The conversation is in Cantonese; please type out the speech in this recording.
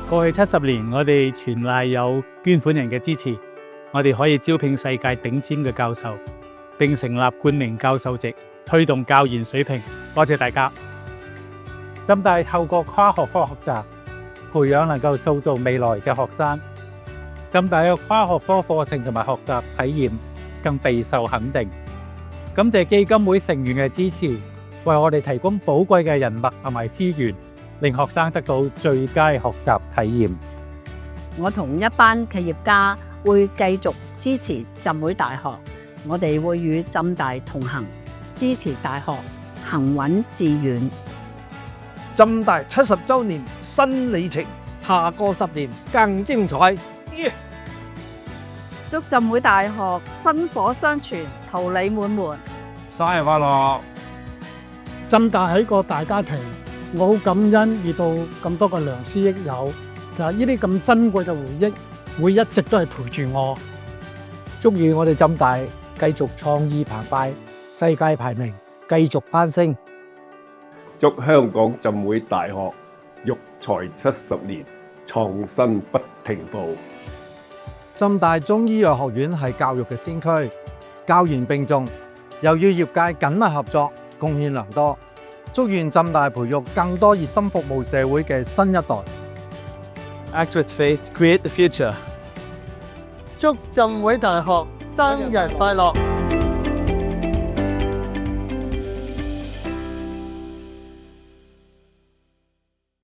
過去70年，我哋全賴有捐款人嘅支持，我哋可以招聘世界頂尖嘅教授，並成立冠名教授席，推動教研水平。多謝大家。浸大透過跨學科學習，培養能夠塑造未來嘅學生。浸大嘅跨學科課程同埋學習體驗更備受肯定。感謝基金會成員嘅支持，為我哋提供寶貴嘅人脈同埋資源，令學生得到最佳學習體驗。我同一班企業家會繼續支持浸會大學，我哋會與浸大同行，支持大學行穩致遠。浸大70週年新里程，下個10年更精彩。祝浸會大學薪火相傳，桃李滿門。生日快樂！浸大係一個大家庭，我好感恩遇到咁多個良師益友。其實呢啲咁珍貴嘅回憶，會一直都係陪住我。祝願我哋浸大繼續創意澎湃，世界排名繼續攀升。祝香港浸會大學育才70年，創新不停步。浸大中醫藥學院係教育嘅先驅，教研並重，又與業界緊密合作，貢獻良多。祝願浸大培育更多熱心服務社會嘅新一代。Act with faith, create the future。祝浸會大學生日快樂！